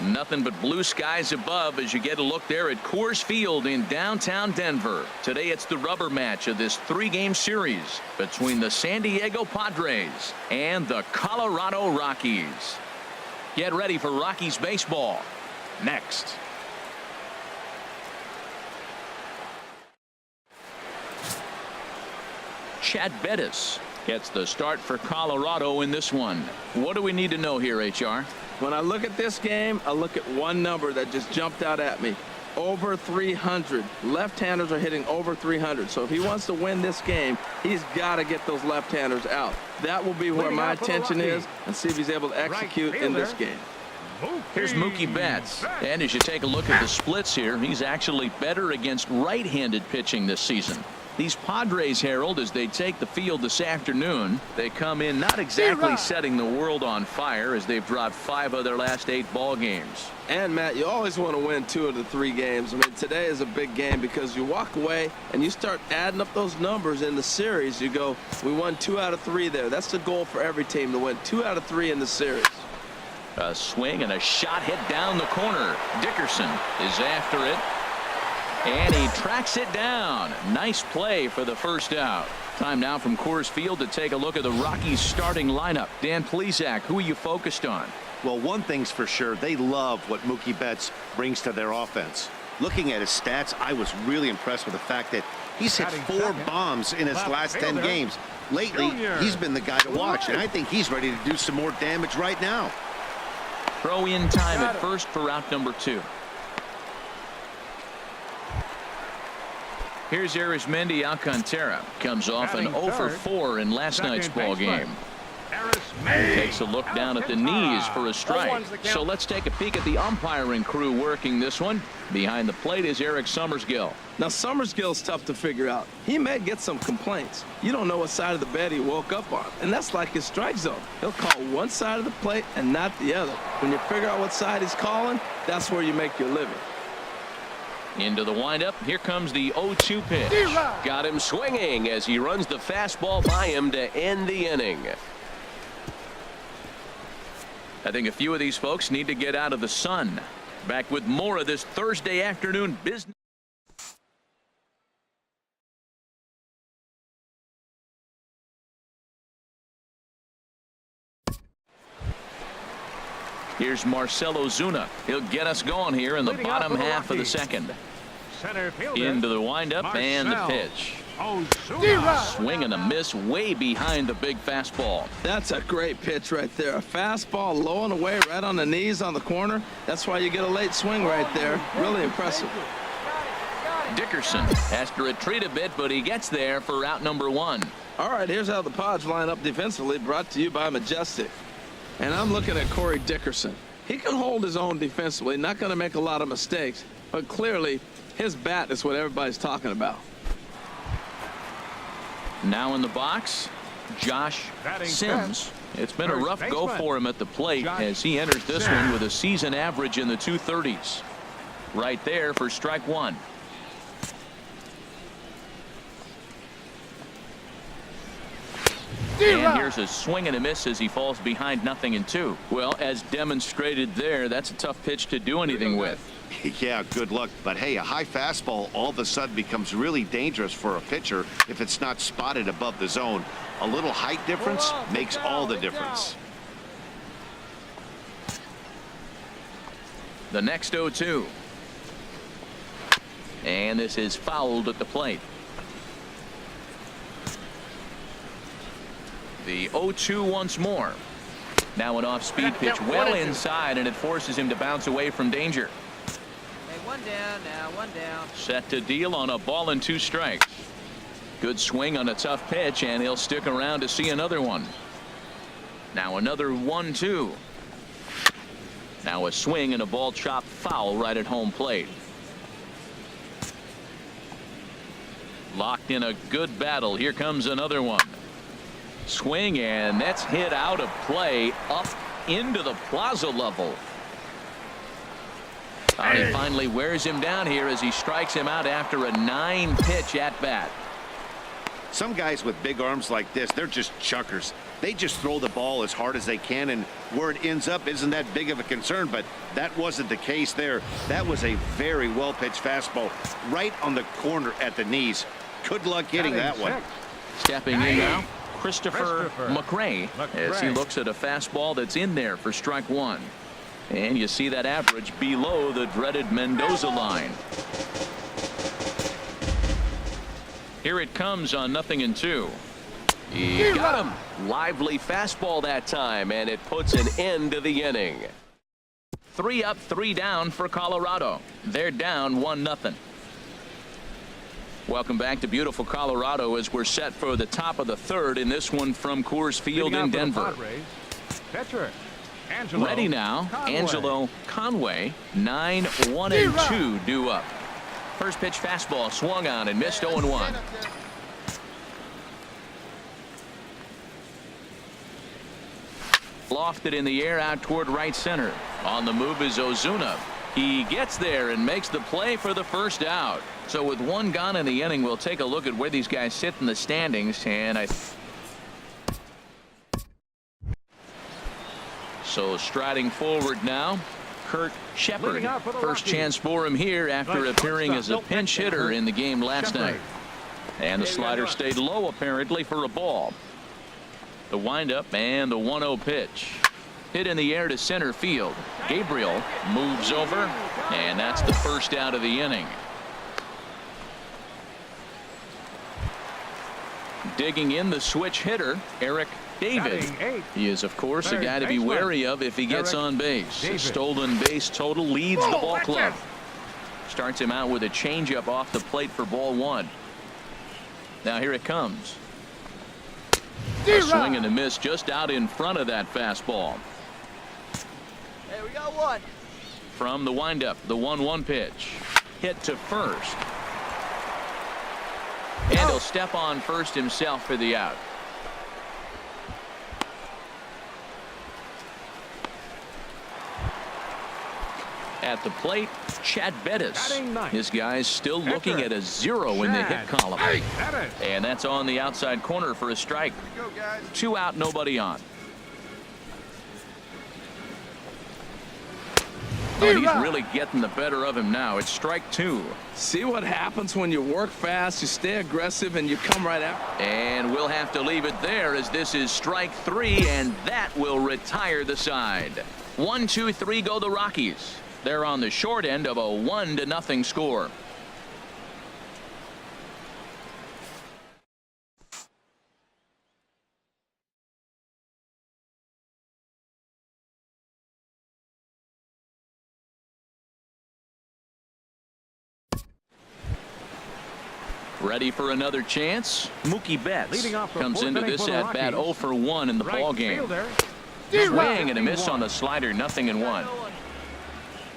Nothing but blue skies above as you get a look there at Coors Field in downtown Denver. Today it's the rubber match of this 3-game series between the San Diego Padres and the Colorado Rockies. Get ready for Rockies baseball next. Chad Bettis gets the start for Colorado in this one. What do we need to know here, HR? When I look at this game, I look at one number that just jumped out at me. Over 300. Left-handers are hitting over 300. So if he wants to win this game, he's got to get those left-handers out. That will be where my attention is, and see if he's able to execute in this game. Here's Mookie Betts. And as you take a look at the splits here, he's actually better against right-handed pitching this season. These Padres, Harold, as they take the field this afternoon, they come in not exactly setting the world on fire as they've dropped 5 of their last 8 ball games. And, Matt, you always want to win 2 of the 3 games. I mean, today is a big game because you walk away and you start adding up those numbers in the series. You go, we won 2 out of 3 there. That's the goal for every team, to win 2 out of 3 in the series. A swing and a shot hit down the corner. Dickerson is after it. And he tracks it down. Nice play for the first out. Time now from Coors Field to take a look at the Rockies starting lineup. Dan Plesac, who are you focused on? Well, one thing's for sure. They love what Mookie Betts brings to their offense. Looking at his stats, I was really impressed with the fact that he's hit 4 bombs in his last 10 games. Lately, he's been the guy to watch, and I think he's ready to do some more damage right now. Throw in time at first for out number 2. Here's Arismendi Alcantara. Comes off an 0 for 4 in last night's ball game. Takes a look down at the knees for a strike. So let's take a peek at the umpiring crew working this one. Behind the plate is Eric Summersgill. Now, Summersgill's tough to figure out. He may get some complaints. You don't know what side of the bed he woke up on, and that's like his strike zone. He'll call one side of the plate and not the other. When you figure out what side he's calling, that's where you make your living. Into the windup. Here comes the 0-2 pitch. Got him swinging as he runs the fastball by him to end the inning. I think a few of these folks need to get out of the sun. Back with more of this Thursday afternoon business. Here's Marcell Ozuna. He'll get us going here in the bottom half of the second. Into the windup and the pitch. Swing and a miss way behind the big fastball. That's a great pitch right there. A fastball low and away right on the knees on the corner. That's why you get a late swing right there. Really impressive. Dickerson has to retreat a bit, but he gets there for out number 1. All right, here's how the Pods line up defensively, brought to you by Majestic. And I'm looking at Corey Dickerson. He can hold his own defensively, not going to make a lot of mistakes, but clearly his bat is what everybody's talking about. Now in the box, Josh Sims. It's been a rough go for him at the plate as he enters this one with a season average in the 230s. Right there for strike 1. And here's a swing and a miss as he falls behind 0-2. Well, as demonstrated there, that's a tough pitch to do anything with. Yeah, good luck. But hey, a high fastball all of a sudden becomes really dangerous for a pitcher if it's not spotted above the zone. A little height difference makes all the difference. The next 0-2. And this is fouled at the plate. The 0-2 once more. Now an off-speed pitch well inside, and it forces him to bounce away from danger. One down now, 1 down. Set to deal on a ball and 2 strikes. Good swing on a tough pitch, and he'll stick around to see another one. Now another 1-2. Now a swing and a ball chopped foul right at home plate. Locked in a good battle. Here comes another one. Swing, and that's hit out of play up into the plaza level. He finally wears him down here as he strikes him out after a 9-pitch at bat. Some guys with big arms like this, they're just chuckers. They just throw the ball as hard as they can, and where it ends up isn't that big of a concern, but that wasn't the case there. That was a very well-pitched fastball right on the corner at the knees. Good luck hitting that one. Stepping in now, Christopher McRae, as he looks at a fastball that's in there for strike one. And you see that average below the dreaded Mendoza line. Here it comes on 0-2. He got him. Lively fastball that time, and it puts an end to the inning. 3 up, 3 down for Colorado. They're down 1-0. Welcome back to beautiful Colorado as we're set for the top of the third in this one from Coors Field in Denver. Pitcher, Ready now, Angelo Conway. 9-1-2 due up. First pitch fastball swung on and missed 0-1. Lofted in the air out toward right center. On the move is Ozuna. He gets there and makes the play for the first out. So with one gone in the inning, we'll take a look at where these guys sit in the standings. And so striding forward now, Kurt Shepard. First chance for him here after appearing as a pinch hitter in the game last night. And the slider stayed low apparently for a ball. The windup and the 1-0 pitch. Hit in the air to center field. Gabriel moves over, and that's the first out of the inning. Digging in the switch hitter, Eric David. He is, of course, a guy to be wary of if he gets on base. A stolen base total leads the ball club. Starts him out with a changeup off the plate for ball one. Now here it comes. A swing and a miss just out in front of that fastball. Hey, we got one. From the windup, the 1-1 pitch. Hit to first. And he'll step on first himself for the out. At the plate, Chad Bettis. This guy's still looking at a 0 in the hit column. And that's on the outside corner for a strike. 2 out, nobody on. Oh, and he's really getting the better of him now. It's strike 2. See what happens when you work fast, you stay aggressive, and you come right out. And we'll have to leave it there as this is strike 3, and that will retire the side. 1-2-3 go the Rockies. They're on the short end of a 1-0 score. Ready for another chance? Mookie Betts comes into this at bat 0 for 1 in the ball game. Swing and a miss on the slider, 0-1.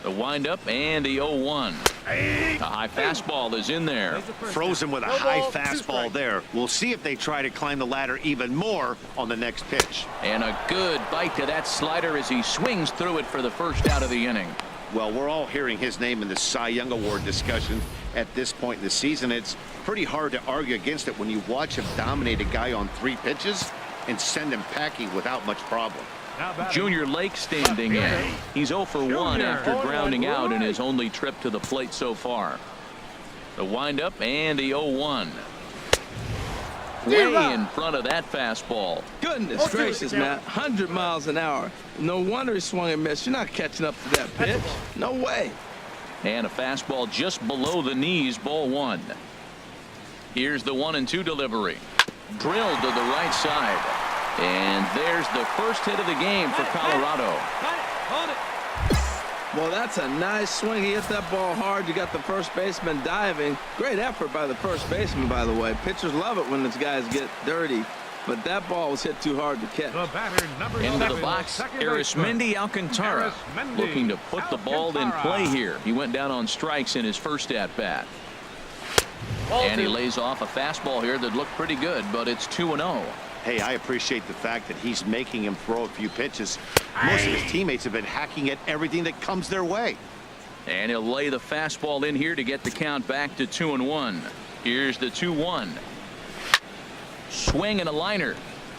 The windup and the 0-1. A high fastball is in there. Frozen with a high fastball there. We'll see if they try to climb the ladder even more on the next pitch. And a good bite to that slider as he swings through it for the first out of the inning. Well, we're all hearing his name in the Cy Young Award discussion at this point in the season. It's pretty hard to argue against it when you watch him dominate a guy on 3 pitches and send him packing without much problem. Junior Lake standing in. He's 0 for 1 after grounding out in his only trip to the plate so far. The windup and the 0-1. Way in front of that fastball. Goodness gracious, man. 100 miles an hour. No wonder he swung and missed. You're not catching up to that pitch. No way. And a fastball just below the knees, ball 1. Here's the 1-2 delivery. Drilled to the right side. And there's the first hit of the game for Colorado. Well, that's a nice swing. He hit that ball hard. You got the first baseman diving. Great effort by the first baseman, by the way. Pitchers love it when these guys get dirty. But that ball was hit too hard to catch. Into the box, Arismendi Alcantara looking to put the ball in play here. He went down on strikes in his first at-bat. And he lays off a fastball here that looked pretty good, but it's 2-0. Hey, I appreciate the fact that he's making him throw a few pitches. Most of his teammates have been hacking at everything that comes their way. And he'll lay the fastball in here to get the count back to 2-1. Here's the 2-1. Swing and a liner.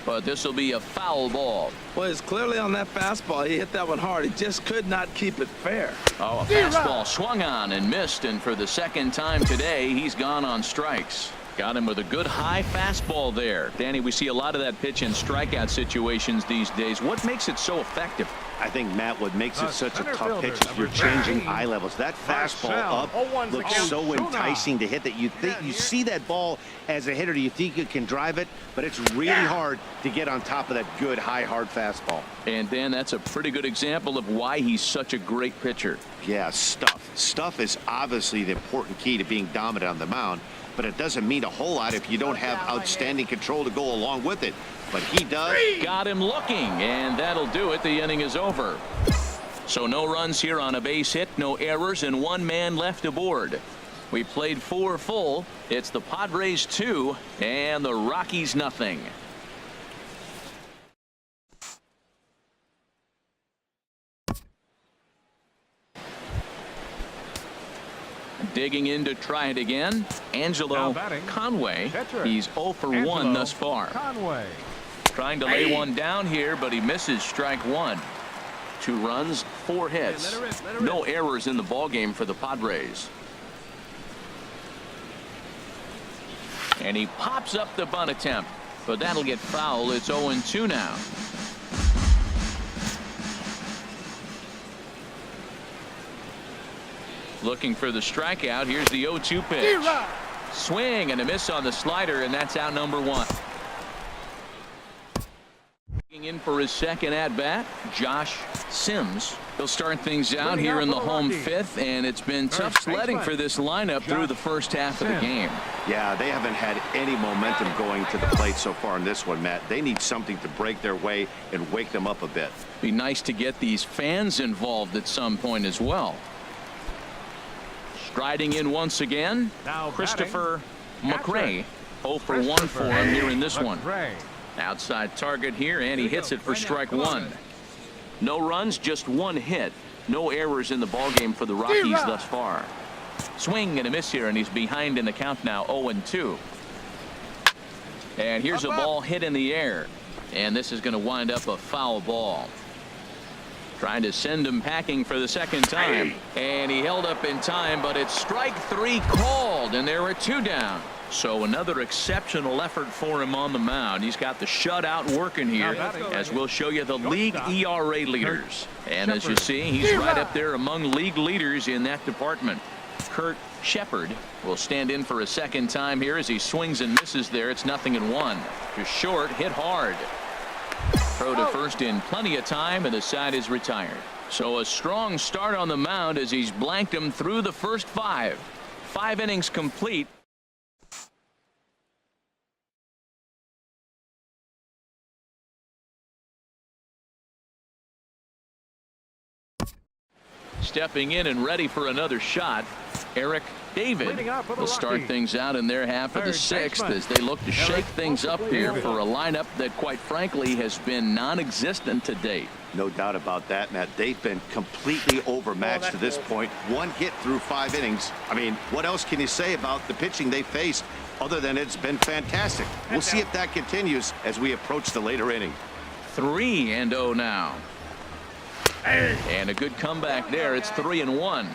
but this will be a foul ball. Well, it's clearly on that fastball. He hit that one hard. He just could not keep it fair. Oh, a fastball swung on and missed, and for the second time today, he's gone on strikes. Got him with a good high fastball there. Danny, we see a lot of that pitch in strikeout situations these days. What makes it so effective? I think, Matt, what makes it such a tough pitch is you're changing eye levels. That fastball up looks so enticing to hit that you think you see that ball as a hitter. You think you can drive it, but it's really hard to get on top of that good, high, hard fastball. And, Dan, that's a pretty good example of why he's such a great pitcher. Yeah, stuff. Stuff is obviously the important key to being dominant on the mound, but it doesn't mean a whole lot if you don't have outstanding control to go along with it. But he does. Got him looking, and that'll do it. The inning is over. So no runs here on a base hit, no errors, and one man left aboard. We played 4 full. It's the Padres 2 and the Rockies nothing. Digging in to try it again, Angelo Conway. He's 0 for 1 thus far. Trying to lay one down here, but he misses strike 1. 2 runs, 4 hits. No errors in the ballgame for the Padres. And he pops up the bunt attempt, but that'll get foul. It's 0-2 now. Looking for the strikeout. Here's the 0-2 pitch. Swing and a miss on the slider, and that's out number 1. In for his second at bat, Josh Sims. He'll start things out here in the home 5th, and it's been tough sledding for this lineup through the first half of the game. Yeah, they haven't had any momentum going to the plate so far in this one, Matt. They need something to break their way and wake them up a bit. Be nice to get these fans involved at some point as well. Striding in once again, Christopher McRae. 0 for 1 for him here in this one. Outside target here, and he hits it for strike 1. No runs, just 1 hit. No errors in the ballgame for the Rockies thus far. Swing and a miss here, and he's behind in the count now, 0-2. And here's a ball hit in the air, and this is going to wind up a foul ball. Trying to send him packing for the second time, and he held up in time, but it's strike 3 called, and there are 2 down. So another exceptional effort for him on the mound. He's got the shutout working here, as we'll show you the league ERA leaders. And as you see, he's right up there among league leaders in that department. Kurt Shepard will stand in for a second time here as he swings and misses there. It's 0-1. Just short, hit hard. Throw to first in plenty of time, and the side is retired. So a strong start on the mound as he's blanked him through the first 5. 5 innings complete. Stepping in and ready for another shot, Eric David will start things out in their half of the 6th as they look to shake things up here for a lineup that, quite frankly, has been non-existent to date. No doubt about that, Matt. They've been completely overmatched to this point. 1 hit through 5 innings. I mean, what else can you say about the pitching they faced other than it's been fantastic? We'll see if that continues as we approach the later inning. 3-0 now. And a good comeback there. It's 3-1.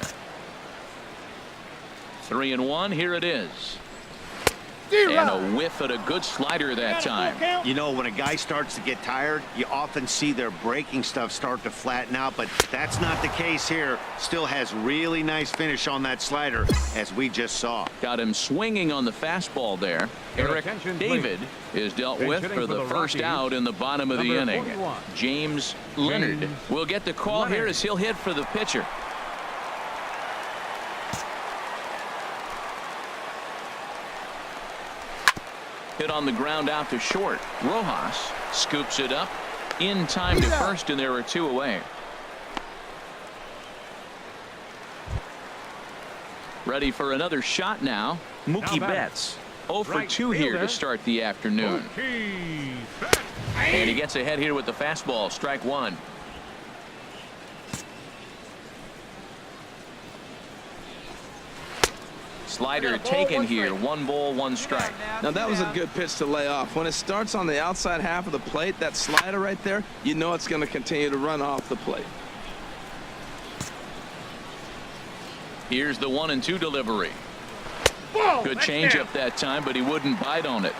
3-1. Here it is. And a whiff at a good slider that time. You know, when a guy starts to get tired, you often see their breaking stuff start to flatten out, but that's not the case here. Still has really nice finish on that slider, as we just saw. Got him swinging on the fastball there. Eric David is dealt with for the first out in the bottom of the inning. James Leonard will get the call here as he'll hit for the pitcher. Hit on the ground out to short. Rojas scoops it up in time to first, and there are 2 away. Ready for another shot now. Mookie Betts 0 for 2 here to start the afternoon. And he gets ahead here with the fastball. Strike 1. Slider taken here. 1 ball, 1 strike. Now that was a good pitch to lay off. When it starts on the outside half of the plate, that slider right there, you know it's going to continue to run off the plate. Here's the 1-2 delivery. Good changeup that time, but he wouldn't bite on it.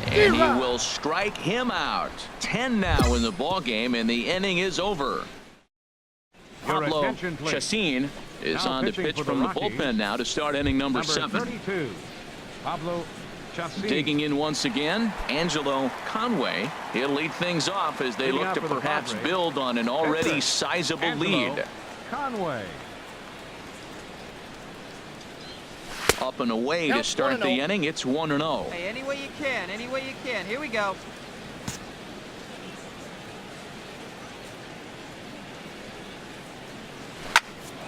And he will strike him out. 10 now in the ball game, and the inning is over. Pablo Chacin is on to pitch from the bullpen now to start inning number 7. 32, Pablo Chacin. Digging in once again, Angelo Conway. He'll lead things off as they look to perhaps build on an already sizable lead. Conway. Up and away to start the inning. It's 1-0. Hey, any way you can, any way you can. Here we go.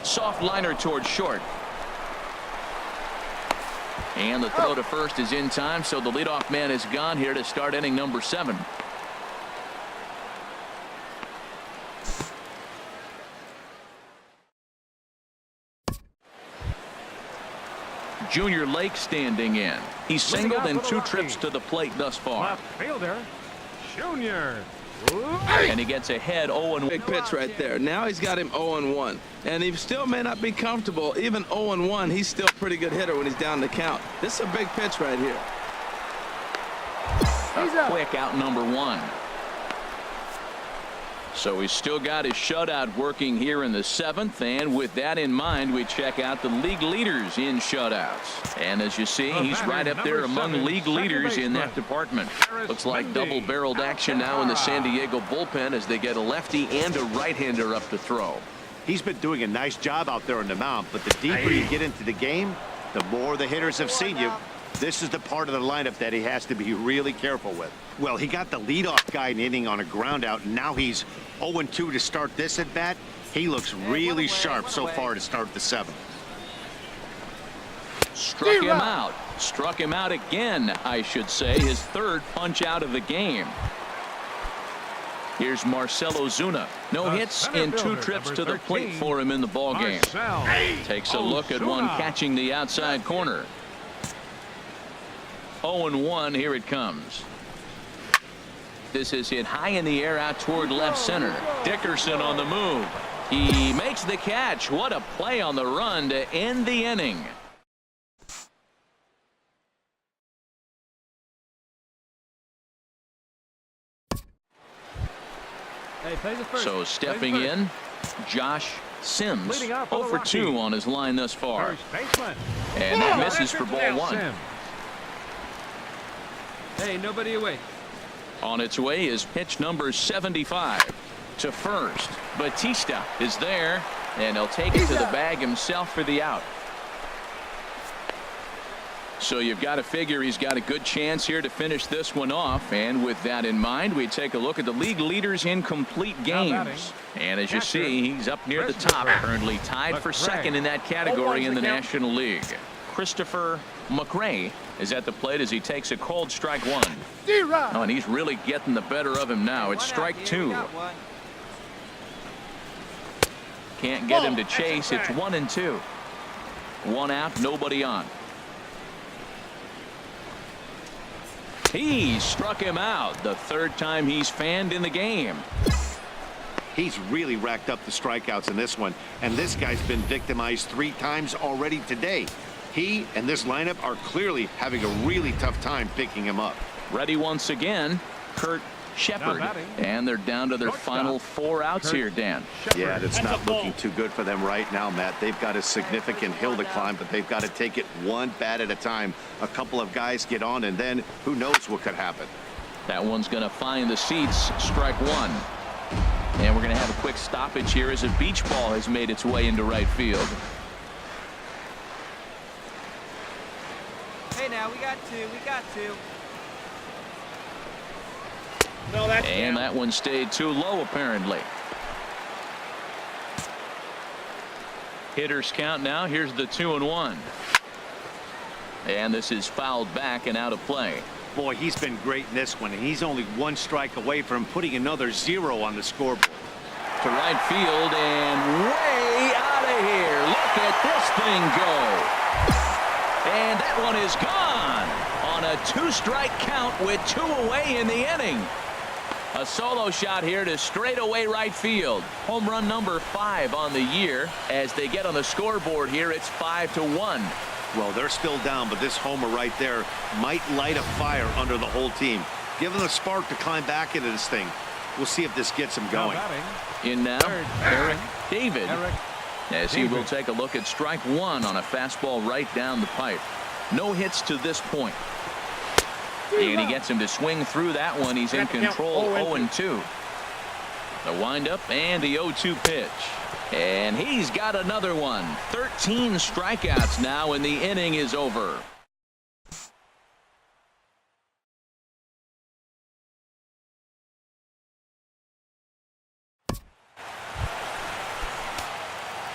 Soft liner towards short. And the throw to first is in time, so the leadoff man is gone here to start inning number 7. Junior Lake standing in. He's singled in 2 trips to the plate thus far. Left fielder, Junior. And he gets ahead 0-1. Big pitch right there. Now he's got him 0-1. And he still may not be comfortable. Even 0-1, he's still a pretty good hitter when he's down the count. This is a big pitch right here. A quick out number 1. So he's still got his shutout working here in the 7th, and with that in mind, we check out the league leaders in shutouts. And as you see, he's right up there among league leaders in that department. Looks like double-barreled action now in the San Diego bullpen as they get a lefty and a right-hander up to throw. He's been doing a nice job out there on the mound, but the deeper you get into the game, the more the hitters have seen you. This is the part of the lineup that he has to be really careful with. Well, he got the leadoff guy in the inning on a ground out, and now he's 0-2 to start this at bat. He looks really sharp so far to start the 7th. Struck him out. Struck him out again, I should say. His 3rd punch out of the game. Here's Marcelo Zuna. No hits in 2 trips to the plate for him in the ball game. Takes a look at one catching the outside corner. 0-1, here it comes. This is hit high in the air out toward left center. Dickerson on the move. He makes the catch. What a play on the run to end the inning. So stepping in, Josh Sims. 0 for 2 on his line thus far. And that misses for ball 1. Hey, nobody away. On its way is pitch number 75 to first. Batista is there, and he'll take it to the bag himself for the out. So you've got to figure he's got a good chance here to finish this one off. And with that in mind, we take a look at the league leaders in complete games. And as you see, he's up near the top, currently tied for 2nd in that category in the National League. Christopher McRae is at the plate as he takes a cold strike 1. Oh, and he's really getting the better of him now. It's strike 2. Can't get him to chase. It's 1-2. 1 out, nobody on. He struck him out. The 3rd time he's fanned in the game. He's really racked up the strikeouts in this one, and this guy's been victimized 3 times already today. He and this lineup are clearly having a really tough time picking him up. Ready once again, Kurt Shepard. And they're down to their final 4 outs here, Dan. Yeah, that's not looking too good for them right now, Matt. They've got a significant hill to climb, but they've got to take it one bat at a time. A couple of guys get on, and then who knows what could happen. That one's going to find the seats. Strike 1. And we're going to have a quick stoppage here as a beach ball has made its way into right field. Hey, now we got 2. We got 2. No, that's and that one stayed too low, apparently. Hitters count now. Here's the 2-1. And this is fouled back and out of play. Boy, he's been great in this one, and he's only 1 strike away from putting another 0 on the scoreboard. to right field and way out of here. Look at this thing go. And that one is gone on a 2-strike count with 2 away in the inning. A solo shot here to straightaway right field. Home run number 5 on the year. As they get on the scoreboard here, it's 5-1. Well, they're still down, but this homer right there might light a fire under the whole team. Give them a spark to climb back into this thing. We'll see if this gets them going. In now, Eric David. As he David will take a look at strike 1 on a fastball right down the pipe. No hits to this point. And he gets him to swing through that one. He's in control. 0-2. The windup and the 0-2 pitch. And he's got another one. 13 strikeouts now, and the inning is over.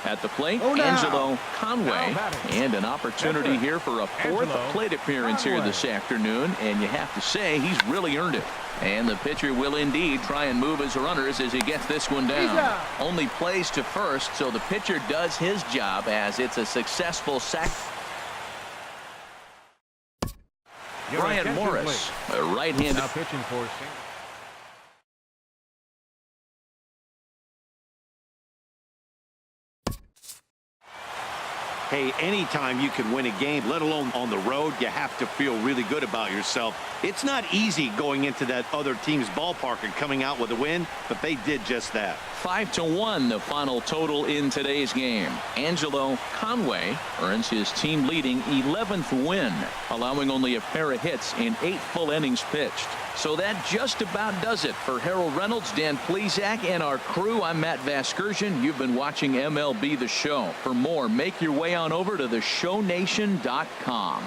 At the plate, Angelo Conway, and an opportunity here for a 4th plate appearance here this afternoon, and you have to say he's really earned it. And the pitcher will indeed try and move his runners as he gets this one down. Only plays to first, so the pitcher does his job as it's a successful sack. Brian Morris, a right-handed now pitching for Hey, anytime you can win a game, let alone on the road, you have to feel really good about yourself. It's not easy going into that other team's ballpark and coming out with a win, but they did just that. 5-1 the final total in today's game. Angelo Conway earns his team leading 11th win, allowing only a pair of hits in 8 full innings pitched. So that just about does it for Harold Reynolds, Dan Plesac, and our crew. I'm Matt Vasgersian. You've been watching MLB The Show. For more, make your way on over to theshownation.com.